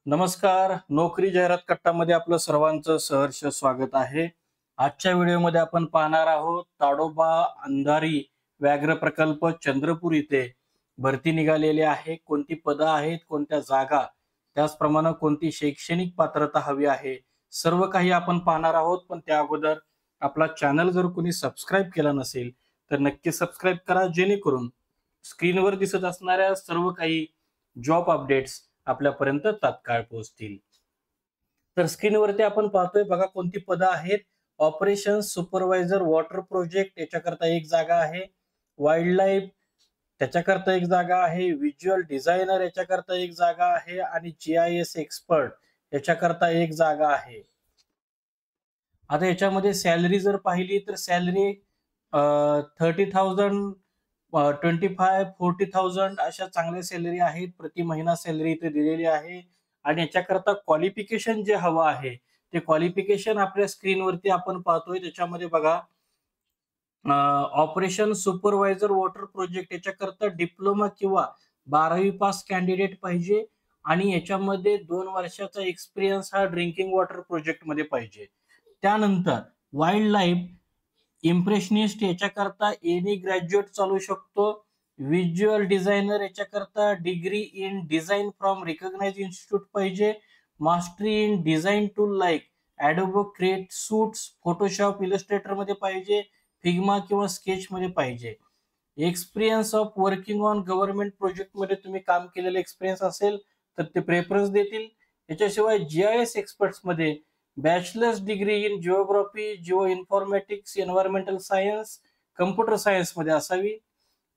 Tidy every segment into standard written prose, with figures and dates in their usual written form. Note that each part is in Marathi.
नमस्कार. नोकरी जाहिरात कट्टामध्ये आपलं सर्वांचं सहर्ष स्वागत आहे. आजच्या व्हिडिओमध्ये आपण पाहणार आहोत ताडोबा अंधारी व्याघ्र प्रकल्प चंद्रपूर इथे भरती निघालेली आहे. कोणती पदं आहेत, कोणत्या जागा, त्याचप्रमाणे कोणती शैक्षणिक पात्रता हवी आहे, सर्व काही आपण पाहणार आहोत. पण त्या अगोदर आपला चॅनल जर कोणी सबस्क्राईब केला नसेल तर नक्की सबस्क्राईब करा, जेणेकरून स्क्रीनवर दिसत असणाऱ्या सर्व काही जॉब अपडेट्स आपल्यापर्यंत तात्काळ पोहोचतील. तर स्क्रीनवरती आपण पाहतोय बघा कोणती पदं आहेत. ऑपरेशन सुपरवायझर वॉटर प्रोजेक्ट याच्याकरता एक जागा आहे. वाईल्ड लाईफ त्याच्याकरता एक जागा आहे. व्हिज्युअल डिझायनर याच्याकरता एक जागा आहे आणि GIS एक्सपर्ट याच्याकरता एक जागा आहे. आता याच्यामध्ये सॅलरी जर पाहिली तर सॅलरी 30,000 25,000-40,000 अशा चांगल्या सॅलरी आहेत. प्रति महिना सॅलरी इथे दिलेली आहे. आणि याच्याकरता क्वालिफिकेशन जे हवं आहे ते क्वालिफिकेशन आपल्या स्क्रीनवरती आपण पाहतोय. त्याच्यामध्ये बघा ऑपरेशन सुपरवायझर वॉटर प्रोजेक्ट याच्याकरता डिप्लोमा किंवा 12वी पास कॅन्डिडेट पाहिजे आणि याच्यामध्ये 2 वर्षाचा एक्सपिरियन्स हा ड्रिंकिंग वॉटर प्रोजेक्ट मध्ये पाहिजे. त्यानंतर वाईल्ड लाईफ इम्प्रेशनिस्ट याच्याकरता एनी ग्रॅज्युएट चालू शकतो. व्हिज्युअल डिझायनर याच्याकरता degree in design from recognised institute पाहिजे. Mastery in design tool like Adobe create suits, Photoshop, Illustrator मध्ये पाहिजे. फिग्मा किंवा स्केच मध्ये पाहिजे. Experience of working on government project मध्ये तुम्ही काम केलेलं एक्सपिरियन्स असेल तर ते प्रेफरन्स देतील. याच्याशिवाय GIS एक्सपर्ट्स मध्ये bachelor's degree in geography, geo informatics, environmental science, computer science मध्ये असावी.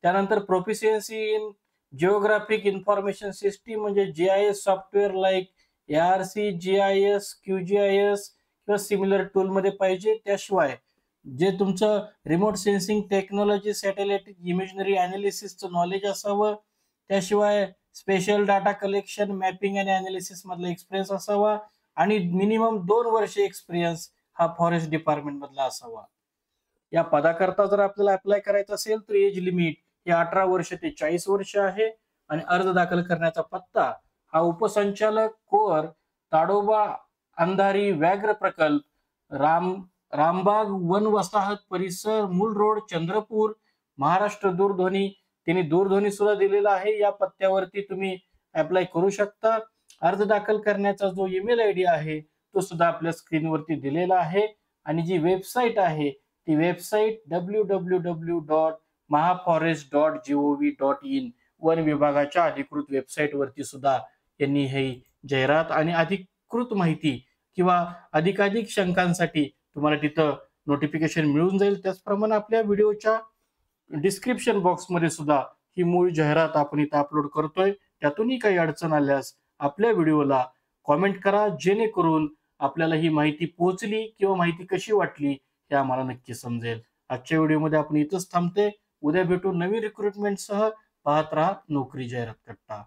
त्यानंतर proficiency in geographic information system म्हणजे GIS software like ARC, GIS, QGIS किंवा सिमिलर टूल मध्ये पाहिजे. त्याशिवाय जे तुमचं remote sensing technology, satellite imagery अनालिसिसचं नॉलेज असावं. त्याशिवाय स्पेशल डाटा कलेक्शन, मॅपिंग आणि अनालिसिस मधला एक्सपिरियन्स असावा आणि मिनिमम 2 वर्ष एक्सपिरियन्स हा फॉरेस्ट डिपार्टमेंट मधला असावा. या पदाकरता जर आपल्याला अप्लाय करायचं असेल तर एज लिमिट हे 18 वर्ष ते 40 वर्ष आहे आणि अर्ज दाखल करण्याचा पत्ता हा उपसंचालक कोर, ताडोबा अंधारी व्याघ्र प्रकल्प, रामबाग वन वसाहत परिसर, मूल रोड, चंद्रपूर, महाराष्ट्र. दूरध्वनी त्यांनी दूरध्वनी सुद्धा दिलेला आहे. या पत्त्यावरती तुम्ही अप्लाय करू शकता. अर्ज दाखल करण्याचा जो ईमेल ID आहे तो सुद्धा आपल्या स्क्रीनवरती दिलेला आहे. आणि जी वेबसाईट आहे ती वेबसाईट www.mahaforest.gov.in वन विभागाच्या अधिकृत वेबसाईट वरती सुद्धा यांनी ही जाहिरात आणि अधिकृत माहिती किंवा अधिकाधिक शंकांसाठी तुम्हाला तिथं नोटिफिकेशन मिळून जाईल. त्याचप्रमाणे आपल्या व्हिडिओच्या डिस्क्रिप्शन बॉक्समध्ये सुद्धा ही मूळ जाहिरात आपण इथं अपलोड करतोय. त्यातूनही काही अडचण आल्यास आपल्या व्हिडिओला कॉमेंट करा, जेणेकरून आपल्याला ही माहिती पोहोचली किंवा माहिती कशी वाटली हे आम्हाला नक्की समजेल. आजच्या व्हिडिओमध्ये आपण इथंच थांबते. उद्या भेटू नवीन रिक्रुटमेंटसह. पाहत राहा नोकरी जाहिरात कट्टा.